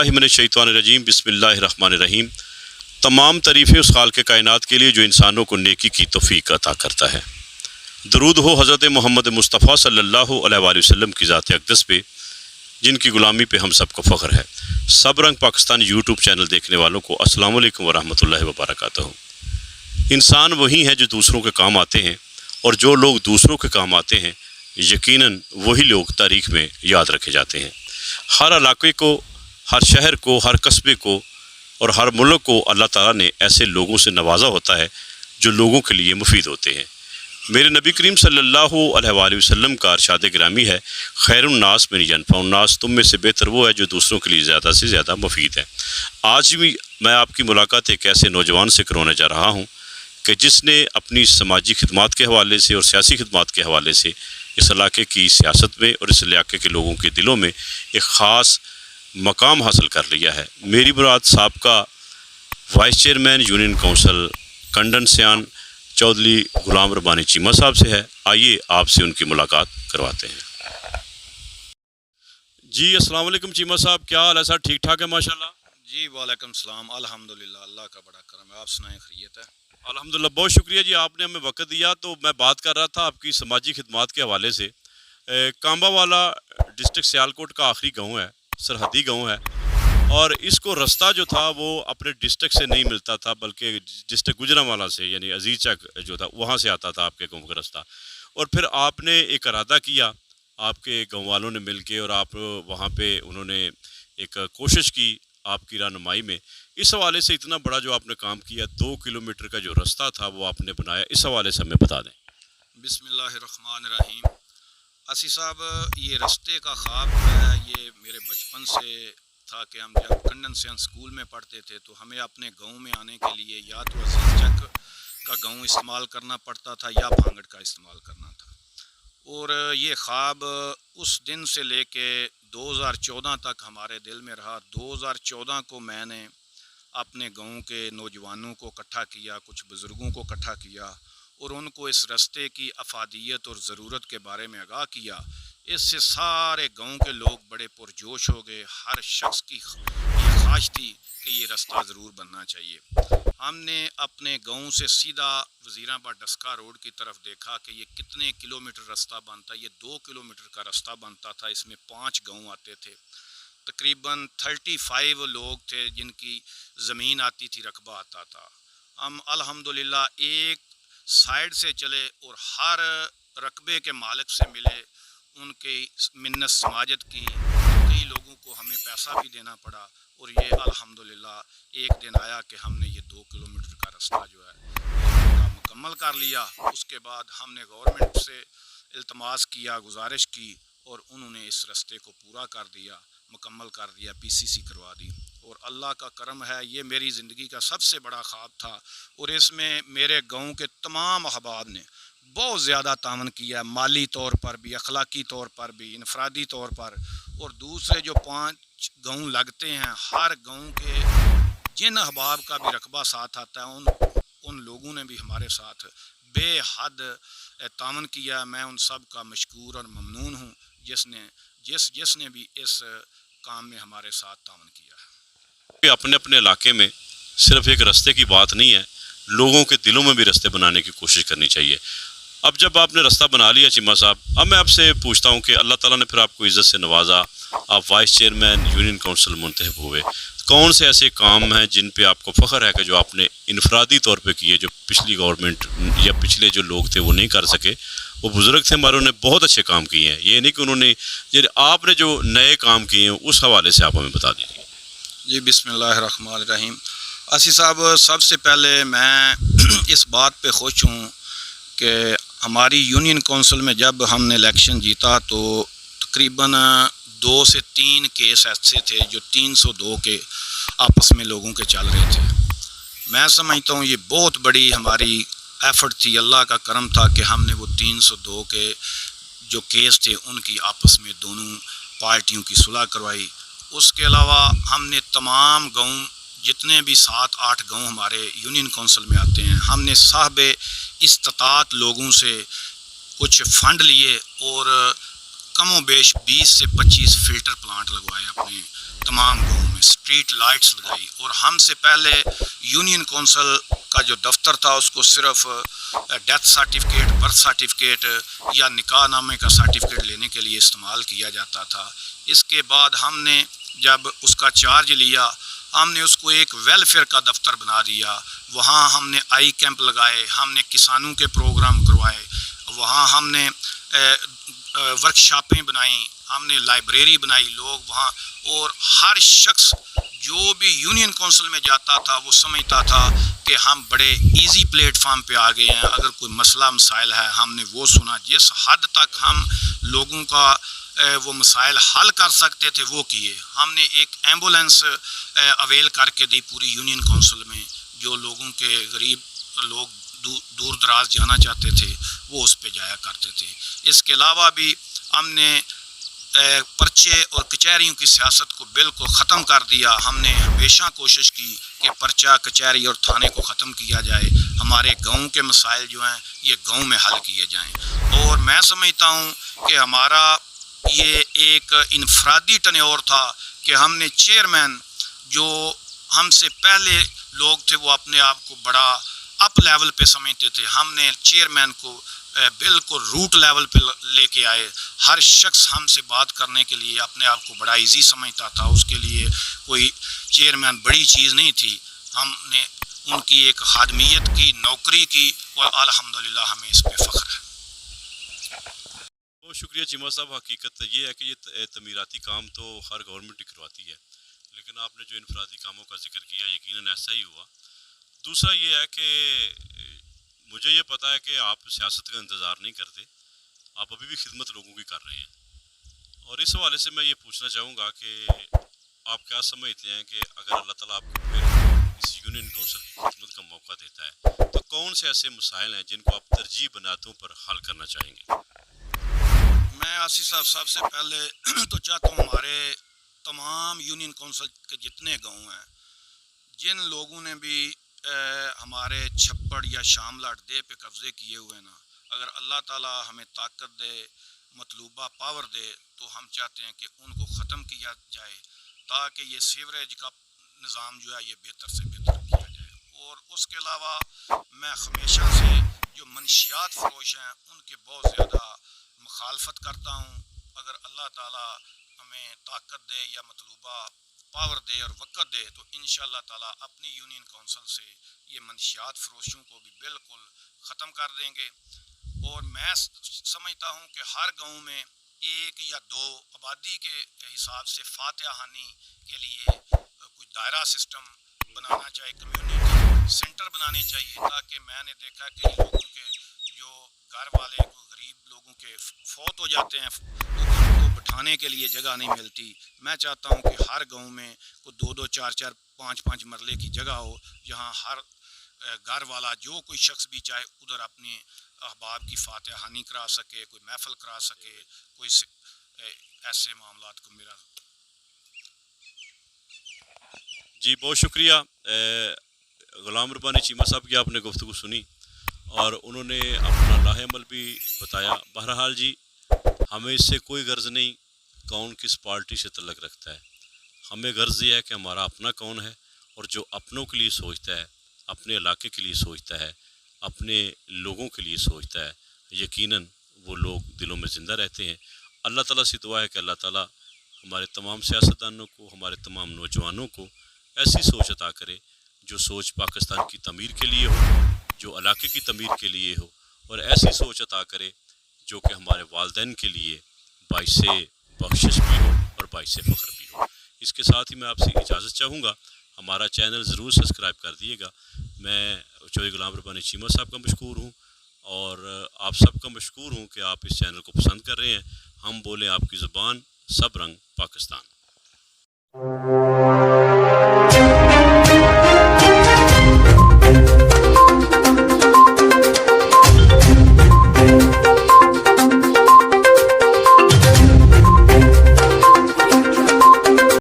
बिस्मिल्लाहि मिनश्शैतानिर्रजीम बिस्मिल्लाहिर्रहमानिर्रहीम। तमाम तारीफ़ें उस खालिक़ कायनात के लिए जो इंसानों को नेकी की तौफ़ीक अता करता है। दरूद हो हज़रत मोहम्मद मुस्तफ़ा सल्लल्लाहु अलैहि वसल्लम की ज़ात अक़दस पे, जिनकी ग़ुलामी पे हम सबको फ़ख्र है। सब रंग पाकिस्तान यूट्यूब चैनल देखने वालों को अस्सलामु अलैकुम वरहमतुल्लाहि वबरकातुहू। इंसान वही हैं जो दूसरों के काम आते हैं, और जो लोग दूसरों के काम आते हैं यकीनन वही लोग तारीख़ में याद रखे जाते हैं। हर इलाके को, हर शहर को, हर कस्बे को और हर मुल्क को अल्लाह ताला ने ऐसे लोगों से नवाजा होता है जो लोगों के लिए मुफीद होते हैं। मेरे नबी करीम सल्लल्लाहु अलैहि वसल्लम का इरशाद गिरामी है, खैरुन्नास मिन यनफ़उन्नास, तुम में से बेहतर वो है जो दूसरों के लिए ज़्यादा से ज़्यादा मुफीद है। आज भी मैं आपकी मुलाकात एक ऐसे नौजवान से करवाने जा रहा हूँ कि जिसने अपनी समाजी खिदमात के हवाले से और सियासी खिदमात के हवाले से इस इलाके की सियासत में और इस इलाके के लोगों के दिलों में एक ख़ास मकाम हासिल कर लिया है। मेरी मुराद साबका वाइस चेयरमैन यूनियन काउंसिल कंडन सियान चौधरी गुलाम रब्बानी चीमा साहब से है। आइए आपसे उनकी मुलाकात करवाते हैं। जी अस्सलाम वालेकुम चीमा साहब, क्या हाल है सर? ठीक ठाक है माशाल्लाह? जी वालेकुम सलाम, अल्हम्दुलिल्लाह, अल्लाह का बड़ा करम है। आप सुनाएं, खैरियत है? अल्हम्दुलिल्लाह, बहुत शुक्रिया जी, आपने हमें वक्त दिया। तो मैं बात कर रहा था आपकी समाजी खिदमात के हवाले से। कांबावाला डिस्ट्रिक्ट सियालकोट का आखिरी गांव है, सरहदी गांव है, और इसको रास्ता जो था वो अपने डिस्ट्रिक्ट से नहीं मिलता था, बल्कि डिस्ट्रिक्ट गुजरांवाला से यानी अजीज चक जो था वहाँ से आता था आपके गाँव का रास्ता। और फिर आपने एक इरादा किया, आपके गाँव वालों ने मिल के, और आप वहाँ पे उन्होंने एक कोशिश की आपकी रहनुमाई में। इस हवाले से इतना बड़ा जो आपने काम किया, 2 किलोमीटर का जो रास्ता था वो आपने बनाया, इस हवाले से हमें बता दें। बिस्मिल्लाहिर्रहमानिर्रहीम। असी साहब, ये रास्ते का ख्वाब है, ये मेरे बचपन से था कि हम जब कंडन सियान स्कूल में पढ़ते थे तो हमें अपने गांव में आने के लिए या तो अजीज चक का गांव इस्तेमाल करना पड़ता था या भांगड़ का इस्तेमाल करना था। और ये ख्वाब उस दिन से लेके 2014 तक हमारे दिल में रहा। 2014 को मैंने अपने गांव के नौजवानों को इकट्ठा किया, कुछ बुज़ुर्गों को इकट्ठा किया और उनको इस रास्ते की अफादियत और ज़रूरत के बारे में आगाह किया। इससे सारे गांव के लोग बड़े पुरजोश हो गए। हर शख्स की ये ख्वाहिश थी कि ये रास्ता ज़रूर बनना चाहिए। हमने अपने गांव से सीधा वज़ीराबाद डस्का रोड की तरफ देखा कि ये कितने किलोमीटर रास्ता बनता है। ये 2 किलोमीटर का रास्ता बनता था, इसमें 5 गांव आते थे। तकरीबन 35 लोग थे जिनकी ज़मीन आती थी, रकबा आता था। हम अल्हम्दुलिल्लाह एक साइड से चले और हर रकबे के मालिक से मिले, उनके मिन्नत समाजत की। कई लोगों को हमें पैसा भी देना पड़ा और ये अल्हम्दुलिल्लाह एक दिन आया कि हमने ये 2 किलोमीटर का रास्ता जो है मुकम्मल कर लिया। उसके बाद हमने गवर्नमेंट से इल्तमास किया, गुजारिश की, और उन्होंने इस रास्ते को पूरा कर दिया, मुकम्मल कर दिया, PCC करवा दी। और अल्लाह का करम है, ये मेरी ज़िंदगी का सबसे बड़ा ख्वाब था और इसमें मेरे गांव के तमाम अहबाब ने बहुत ज़्यादा तावन किया, माली तौर पर भी, अखलाकी तौर पर भी, इनफरादी तौर पर। और दूसरे जो 5 गांव लगते हैं, हर गांव के जिन अहबाब का भी रकबा साथ आता है, उन लोगों ने भी हमारे साथ बेहद तावन किया। मैं उन सब का मशकूर और ममनून हूँ जिसने भी इस काम में हमारे साथ तावन किया है। अपने अपने इलाके में सिर्फ एक रास्ते की बात नहीं है, लोगों के दिलों में भी रास्ते बनाने की कोशिश करनी चाहिए। अब जब आपने रास्ता बना लिया चीमा साहब, अब मैं आपसे पूछता हूँ कि अल्लाह ताला ने फिर आपको इज़्ज़त से नवाजा, आप वाइस चेयरमैन यूनियन काउंसिल मुंतखब हुए। कौन से ऐसे काम हैं जिन पे आपको फ़ख्र है कि जो आपने इनफरादी तौर पे किए, जो पिछली गवर्नमेंट या पिछले जो लोग थे वो नहीं कर सके? वो बुज़ुर्ग थे हमारे, उन्होंने बहुत अच्छे काम किए हैं। ये नहीं कि उन्होंने, आपने जो नए काम किए हैं उस हवाले से आप हमें बता दीजिए। जी बिस्मिल्लाहिर्रहमानिर्रहीम। असी साहब, सबसे पहले मैं इस बात पे खुश हूँ कि हमारी यूनियन काउंसिल में जब हमने इलेक्शन जीता तो तकरीबन 2 से 3 केस ऐसे थे जो 302 के आपस में लोगों के चल रहे थे। मैं समझता हूँ ये बहुत बड़ी हमारी एफ़र्ट थी, अल्लाह का करम था कि हमने वो 302 के जो केस थे उनकी आपस में दोनों पार्टियों की सुलह करवाई। उसके अलावा हमने तमाम गाँव, जितने भी 7-8 गाँव हमारे यूनियन काउंसिल में आते हैं, हमने साहब इस्तात लोगों से कुछ फ़ंड लिए और کم و بیش 20 سے 25 فلٹر پلانٹ لگوائے اپنے تمام گاؤں میں، اسٹریٹ لائٹس لگائی، اور ہم سے پہلے یونین کونسل کا جو دفتر تھا اس کو صرف ڈیتھ سرٹیفکیٹ، برتھ سرٹیفکیٹ یا نکاح نامے کا سرٹیفکیٹ لینے کے لیے استعمال کیا جاتا تھا۔ اس کے بعد ہم نے جب اس کا چارج لیا، ہم نے اس کو ایک ویلفیئر کا دفتر بنا دیا، وہاں ہم نے آئی کیمپ لگائے، ہم نے کسانوں کے پروگرام کروائے، وہاں ہم نے ورکشاپیں بنائیں، ہم نے لائبریری بنائی، لوگ وہاں، اور ہر شخص جو بھی یونین کونسل میں جاتا تھا وہ سمجھتا تھا کہ ہم بڑے ایزی پلیٹ فارم پہ آ گئے ہیں، اگر کوئی مسئلہ مسائل ہے ہم نے وہ سنا، جس حد تک ہم لوگوں کا وہ مسائل حل کر سکتے تھے وہ کیے۔ ہم نے ایک ایمبولینس اویل کر کے دی پوری یونین کونسل میں، جو لوگوں کے غریب لوگ دور دراز جانا چاہتے تھے وہ اس پہ جایا کرتے تھے۔ اس کے علاوہ بھی ہم نے پرچے اور کچہریوں کی سیاست کو بالکل ختم کر دیا۔ ہم نے ہمیشہ کوشش کی کہ پرچہ، کچہری اور تھانے کو ختم کیا جائے، ہمارے گاؤں کے مسائل جو ہیں یہ گاؤں میں حل کیے جائیں، اور میں سمجھتا ہوں کہ ہمارا یہ ایک انفرادی ٹنیور تھا کہ ہم نے چیئرمین، جو ہم سے پہلے لوگ تھے وہ اپنے آپ کو بڑا اپ لیول پہ سمجھتے تھے، ہم نے چیئرمین کو بالکل روٹ لیول پہ لے کے آئے۔ ہر شخص ہم سے بات کرنے کے لیے اپنے آپ کو بڑا ایزی سمجھتا تھا، اس کے لیے کوئی چیئرمین بڑی چیز نہیں تھی۔ ہم نے ان کی ایک خادمیت کی، نوکری کی، اور الحمدللہ ہمیں اس پہ فخر ہے۔ بہت شکریہ چیمہ صاحب۔ حقیقت یہ ہے کہ یہ تعمیراتی کام تو ہر گورنمنٹ ہی کرواتی ہے، لیکن آپ نے جو انفرادی کاموں کا ذکر کیا یقیناً ایسا ہی ہوا۔ دوسرا یہ ہے کہ مجھے یہ پتہ ہے کہ آپ سیاست کا انتظار نہیں کرتے، آپ ابھی بھی خدمت لوگوں کی کر رہے ہیں، اور اس حوالے سے میں یہ پوچھنا چاہوں گا کہ آپ کیا سمجھتے ہیں کہ اگر اللہ تعالیٰ آپ کو پھر اس یونین کونسل کی خدمت کا موقع دیتا ہے تو کون سے ایسے مسائل ہیں جن کو آپ ترجیح بنیادوں پر حل کرنا چاہیں گے؟ میں آصف صاحب سب سے پہلے تو چاہتا ہوں ہمارے تمام یونین کونسل کے جتنے گاؤں ہیں، جن لوگوں نے بھی ہمارے چھپڑ یا شاملہ ڈے پہ قبضے کیے ہوئے نا، اگر اللہ تعالیٰ ہمیں طاقت دے، مطلوبہ پاور دے، تو ہم چاہتے ہیں کہ ان کو ختم کیا جائے، تاکہ یہ سیوریج کا نظام جو ہے یہ بہتر سے بہتر کیا جائے۔ اور اس کے علاوہ میں ہمیشہ سے جو منشیات فروش ہیں ان کے بہت زیادہ مخالفت کرتا ہوں۔ اگر اللہ تعالیٰ ہمیں طاقت دے یا مطلوبہ پاور دے اور وقت دے تو انشاءاللہ تعالیٰ اپنی یونین کونسل سے یہ منشیات فروشوں کو بھی بالکل ختم کر دیں گے۔ اور میں سمجھتا ہوں کہ ہر گاؤں میں ایک یا دو آبادی کے حساب سے فاتحہ خانی کے لیے کوئی دائرہ سسٹم بنانا چاہیے، کمیونٹی سینٹر بنانے چاہیے، تاکہ میں نے دیکھا کہ لوگوں کے جو گھر والے کو غریب لوگوں کے فوت ہو جاتے ہیں ان کو بٹھانے کے لیے جگہ نہیں ملتی۔ میں چاہتا ہوں کہ ہر گاؤں میں کوئی 2-2 4-4 5-5 مرلے کی جگہ ہو، جہاں ہر گھر والا جو کوئی شخص بھی چاہے ادھر اپنے احباب کی فاتحہ خوانی کرا سکے، کوئی محفل کرا سکے، کوئی ایسے معاملات کو میرا۔ جی بہت شکریہ غلام ربانی چیمہ صاحب کی، آپ نے گفتگو سنی اور انہوں نے اپنا لاہ عمل بھی بتایا۔ بہرحال جی ہمیں اس سے کوئی غرض نہیں کون کس پارٹی سے تعلق رکھتا ہے، ہمیں غرض یہ ہے کہ ہمارا اپنا کون ہے، اور جو اپنوں کے لیے سوچتا ہے، اپنے علاقے کے لیے سوچتا ہے، اپنے لوگوں کے لیے سوچتا ہے، یقیناً وہ لوگ دلوں میں زندہ رہتے ہیں۔ اللہ تعالیٰ سے دعا ہے کہ اللہ تعالیٰ ہمارے تمام سیاستدانوں کو، ہمارے تمام نوجوانوں کو ایسی سوچ عطا کرے جو سوچ پاکستان کی تعمیر کے لیے ہو، جو علاقے کی تعمیر کے لیے ہو، اور ایسی سوچ عطا کرے جو کہ ہمارے والدین کے لیے باعث بخشش بھی ہو اور باعث فخر بھی ہو۔ اس کے ساتھ ہی میں آپ سے اجازت چاہوں گا، ہمارا چینل ضرور سبسکرائب کر دیے گا۔ میں چودھری غلام ربانی چیمہ صاحب کا مشکور ہوں، اور آپ سب کا مشکور ہوں کہ آپ اس چینل کو پسند کر رہے ہیں۔ ہم بولیں آپ کی زبان، سب رنگ پاکستان۔